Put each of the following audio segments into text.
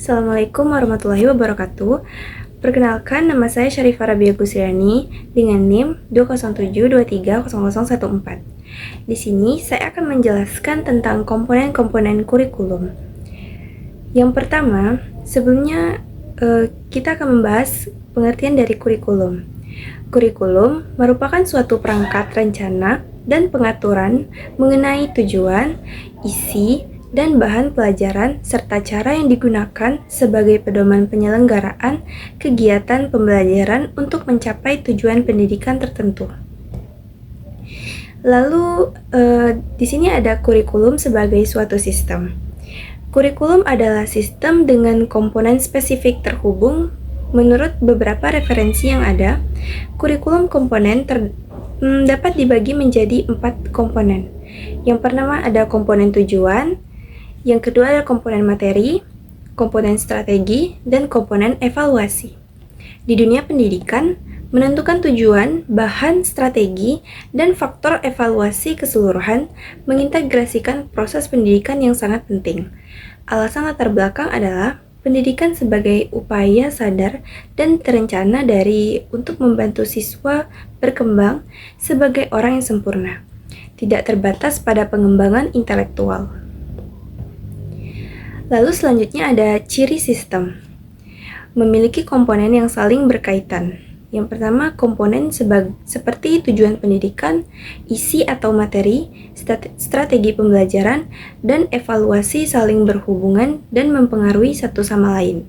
Assalamualaikum warahmatullahi wabarakatuh. Perkenalkan, nama saya Syarifah Rabia Gusriani dengan NIM 207230014. Di sini saya akan menjelaskan tentang komponen-komponen kurikulum. Yang pertama, sebelumnya kita akan membahas pengertian dari kurikulum. Kurikulum merupakan suatu perangkat rencana dan pengaturan mengenai tujuan, isi, dan bahan pelajaran serta cara yang digunakan sebagai pedoman penyelenggaraan kegiatan pembelajaran untuk mencapai tujuan pendidikan tertentu. Lalu di sini ada kurikulum sebagai suatu sistem. Kurikulum adalah sistem dengan komponen spesifik terhubung. Menurut beberapa referensi yang ada, kurikulum komponen dapat dibagi menjadi 4 komponen. Yang pertama ada komponen tujuan, yang kedua ada komponen materi, komponen strategi, dan komponen evaluasi. Di dunia pendidikan, menentukan tujuan, bahan, strategi, dan faktor evaluasi keseluruhan mengintegrasikan proses pendidikan yang sangat penting. Alasan latar belakang adalah pendidikan sebagai upaya sadar dan terencana untuk membantu siswa berkembang sebagai orang yang sempurna, tidak terbatas pada pengembangan intelektual. Lalu selanjutnya ada ciri sistem. Memiliki komponen yang saling berkaitan. Yang pertama, komponen seperti tujuan pendidikan, isi atau materi, strategi pembelajaran, dan evaluasi saling berhubungan dan mempengaruhi satu sama lain.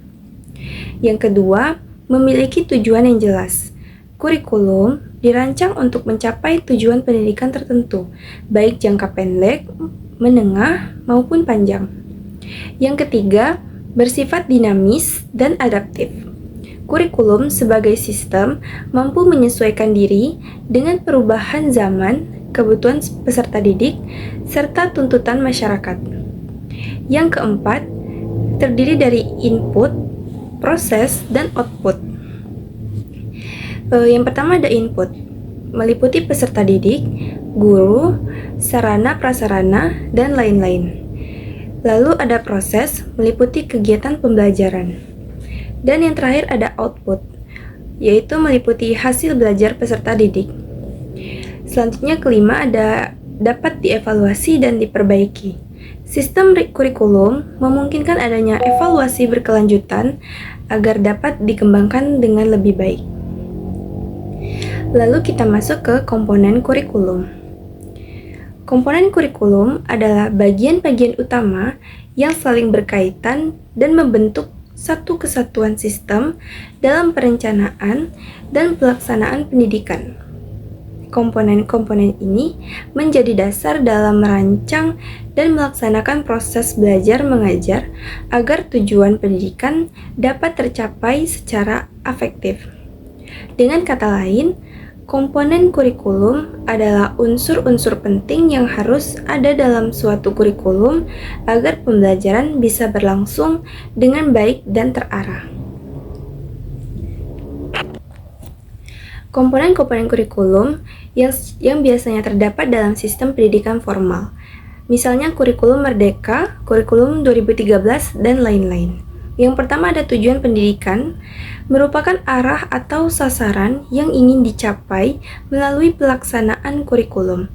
Yang kedua, memiliki tujuan yang jelas. Kurikulum dirancang untuk mencapai tujuan pendidikan tertentu, baik jangka pendek, menengah, maupun panjang. Yang ketiga, bersifat dinamis dan adaptif. Kurikulum sebagai sistem mampu menyesuaikan diri dengan perubahan zaman, kebutuhan peserta didik, serta tuntutan masyarakat. Yang keempat, terdiri dari input, proses, dan output. Yang pertama ada input, meliputi peserta didik, guru, sarana-prasarana, dan lain-lain. Lalu ada proses, meliputi kegiatan pembelajaran. Dan yang terakhir ada output, yaitu meliputi hasil belajar peserta didik. Selanjutnya kelima ada dapat dievaluasi dan diperbaiki. Sistem kurikulum memungkinkan adanya evaluasi berkelanjutan agar dapat dikembangkan dengan lebih baik. Lalu kita masuk ke komponen kurikulum. Komponen kurikulum adalah bagian-bagian utama yang saling berkaitan dan membentuk satu kesatuan sistem dalam perencanaan dan pelaksanaan pendidikan. Komponen-komponen ini menjadi dasar dalam merancang dan melaksanakan proses belajar mengajar agar tujuan pendidikan dapat tercapai secara efektif. Dengan kata lain, komponen kurikulum adalah unsur-unsur penting yang harus ada dalam suatu kurikulum agar pembelajaran bisa berlangsung dengan baik dan terarah. Komponen-komponen kurikulum yang biasanya terdapat dalam sistem pendidikan formal, misalnya kurikulum Merdeka, kurikulum 2013, dan lain-lain. Yang pertama ada tujuan pendidikan, merupakan arah atau sasaran yang ingin dicapai melalui pelaksanaan kurikulum.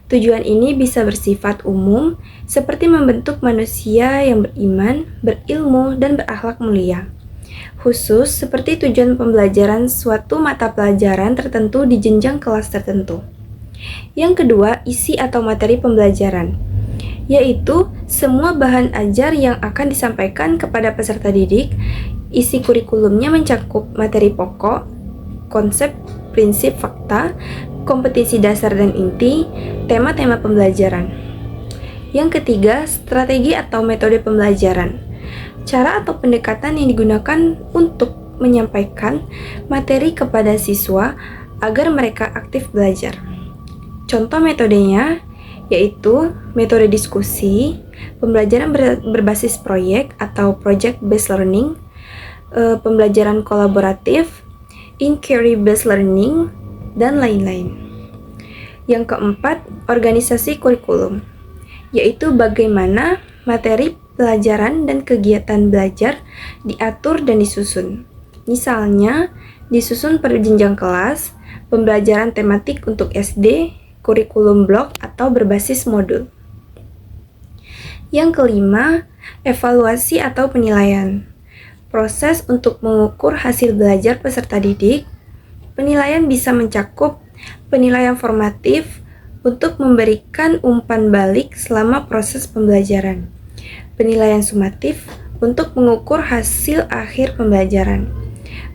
Tujuan ini bisa bersifat umum, seperti membentuk manusia yang beriman, berilmu, dan berakhlak mulia. Khusus seperti tujuan pembelajaran suatu mata pelajaran tertentu di jenjang kelas tertentu. Yang kedua, isi atau materi pembelajaran, yaitu semua bahan ajar yang akan disampaikan kepada peserta didik. Isi kurikulumnya mencakup materi pokok, konsep, prinsip, fakta, kompetisi dasar dan inti, tema-tema pembelajaran. Yang ketiga, strategi atau metode pembelajaran, cara atau pendekatan yang digunakan untuk menyampaikan materi kepada siswa agar mereka aktif belajar. Contoh metodenya yaitu metode diskusi, pembelajaran berbasis proyek atau project-based learning, pembelajaran kolaboratif, inquiry-based learning, dan lain-lain. Yang keempat, organisasi kurikulum, yaitu bagaimana materi pelajaran dan kegiatan belajar diatur dan disusun. Misalnya, disusun per jenjang kelas, pembelajaran tematik untuk SD, kurikulum blok atau berbasis modul. Yang kelima, evaluasi atau penilaian. Proses untuk mengukur hasil belajar peserta didik. Penilaian bisa mencakup penilaian formatif untuk memberikan umpan balik selama proses pembelajaran. Penilaian sumatif untuk mengukur hasil akhir pembelajaran.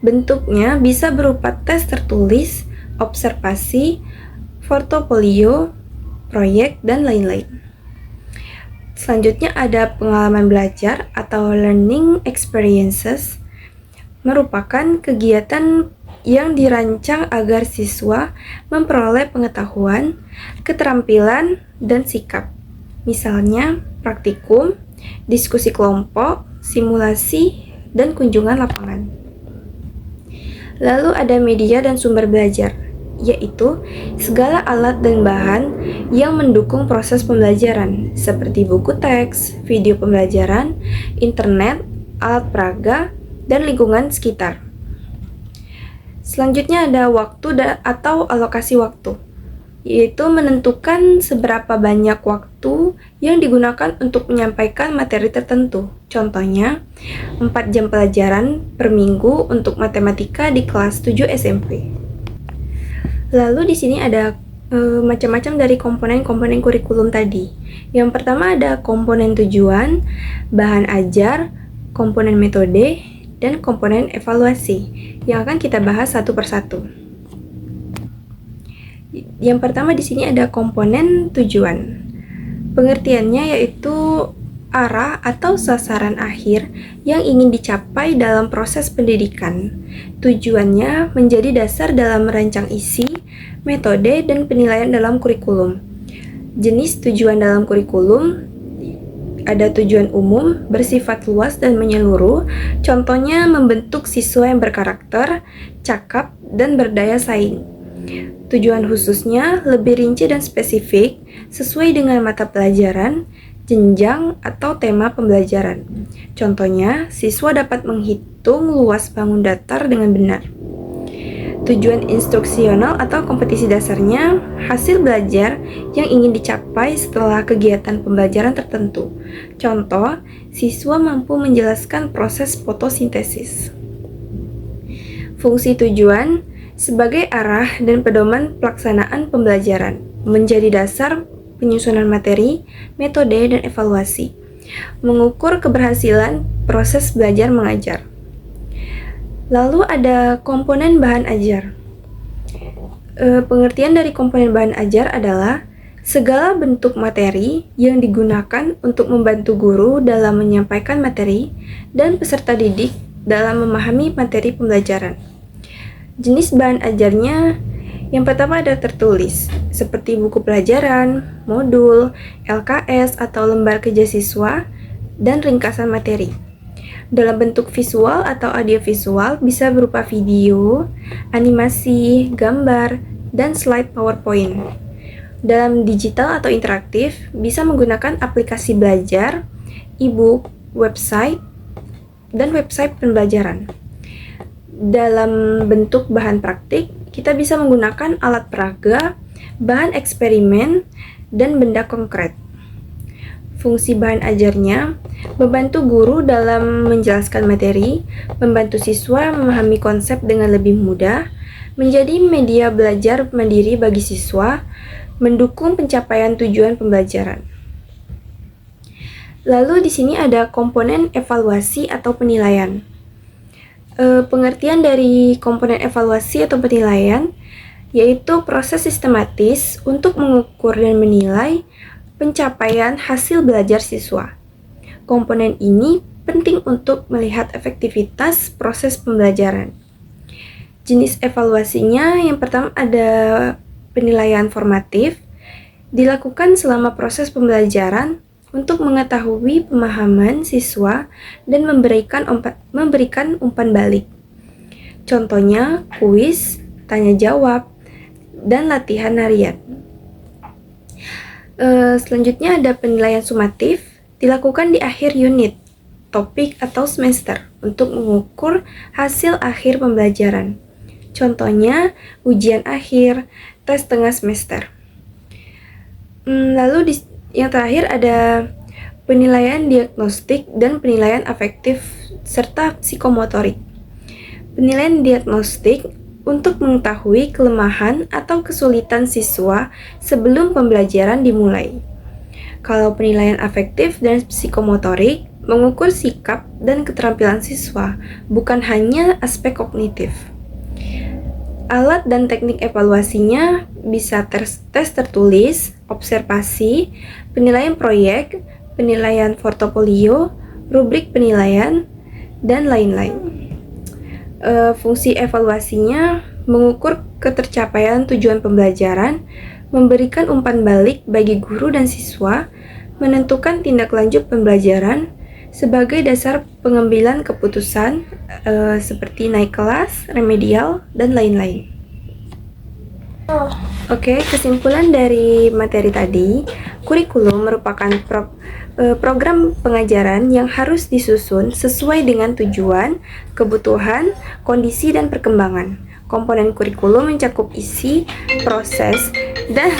Bentuknya bisa berupa tes tertulis, observasi, portofolio, proyek, dan lain-lain. Selanjutnya ada pengalaman belajar atau learning experiences, merupakan kegiatan yang dirancang agar siswa memperoleh pengetahuan, keterampilan, dan sikap. Misalnya, praktikum, diskusi kelompok, simulasi, dan kunjungan lapangan. Lalu ada media dan sumber belajar, yaitu segala alat dan bahan yang mendukung proses pembelajaran, seperti buku teks, video pembelajaran, internet, alat peraga, dan lingkungan sekitar. Selanjutnya ada waktu atau alokasi waktu, yaitu menentukan seberapa banyak waktu yang digunakan untuk menyampaikan materi tertentu. Contohnya, 4 jam pelajaran per minggu untuk matematika di kelas 7 SMP. Lalu di sini ada macam-macam dari komponen-komponen kurikulum tadi. Yang pertama ada komponen tujuan, bahan ajar, komponen metode, dan komponen evaluasi yang akan kita bahas satu persatu. Yang pertama di sini ada komponen tujuan. Pengertiannya yaitu arah atau sasaran akhir yang ingin dicapai dalam proses pendidikan. Tujuannya menjadi dasar dalam merancang isi, metode, dan penilaian dalam kurikulum. Jenis tujuan dalam kurikulum ada tujuan umum, bersifat luas dan menyeluruh, contohnya membentuk siswa yang berkarakter, cakap, dan berdaya saing. Tujuan khususnya lebih rinci dan spesifik, sesuai dengan mata pelajaran, jenjang, atau tema pembelajaran. Contohnya, siswa dapat menghitung luas bangun datar dengan benar. Tujuan instruksional atau kompetisi dasarnya hasil belajar yang ingin dicapai setelah kegiatan pembelajaran tertentu. Contoh, siswa mampu menjelaskan proses fotosintesis. Fungsi tujuan sebagai arah dan pedoman pelaksanaan pembelajaran, menjadi dasar penyusunan materi, metode, dan evaluasi. Mengukur keberhasilan proses belajar mengajar. Lalu ada komponen bahan ajar. Pengertian dari komponen bahan ajar adalah segala bentuk materi yang digunakan untuk membantu guru dalam menyampaikan materi dan peserta didik dalam memahami materi pembelajaran. Jenis bahan ajarnya yang pertama ada tertulis, seperti buku pelajaran, modul, LKS atau lembar kerja siswa, dan ringkasan materi. Dalam bentuk visual atau audiovisual bisa berupa video, animasi, gambar, dan slide PowerPoint. Dalam digital atau interaktif bisa menggunakan aplikasi belajar, e-book, website, dan website pembelajaran. Dalam bentuk bahan praktik, kita bisa menggunakan alat peraga, bahan eksperimen, dan benda konkret. Fungsi bahan ajarnya membantu guru dalam menjelaskan materi, membantu siswa memahami konsep dengan lebih mudah, menjadi media belajar mandiri bagi siswa, mendukung pencapaian tujuan pembelajaran. Lalu di sini ada komponen evaluasi atau penilaian. Pengertian dari komponen evaluasi atau penilaian yaitu proses sistematis untuk mengukur dan menilai pencapaian hasil belajar siswa. Komponen ini penting untuk melihat efektivitas proses pembelajaran. Jenis evaluasinya yang pertama ada penilaian formatif, dilakukan selama proses pembelajaran untuk mengetahui pemahaman siswa dan memberikan umpan balik. Contohnya kuis, tanya jawab, dan latihan harian. Selanjutnya ada penilaian sumatif, dilakukan di akhir unit, topik, atau semester untuk mengukur hasil akhir pembelajaran. Contohnya, ujian akhir, tes tengah semester. Lalu yang terakhir ada penilaian diagnostik dan penilaian afektif serta psikomotorik. Penilaian diagnostik untuk mengetahui kelemahan atau kesulitan siswa sebelum pembelajaran dimulai. Kalau penilaian afektif dan psikomotorik mengukur sikap dan keterampilan siswa, bukan hanya aspek kognitif. Alat dan teknik evaluasinya bisa tes tertulis, observasi, penilaian proyek, penilaian portofolio, rubrik penilaian, dan lain-lain. Fungsi evaluasinya mengukur ketercapaian tujuan pembelajaran, memberikan umpan balik bagi guru dan siswa, menentukan tindak lanjut pembelajaran sebagai dasar pengambilan keputusan seperti naik kelas, remedial, dan lain-lain. Oke, kesimpulan dari materi tadi, kurikulum merupakan program pengajaran yang harus disusun sesuai dengan tujuan, kebutuhan, kondisi, dan perkembangan. Komponen kurikulum mencakup isi, proses, dan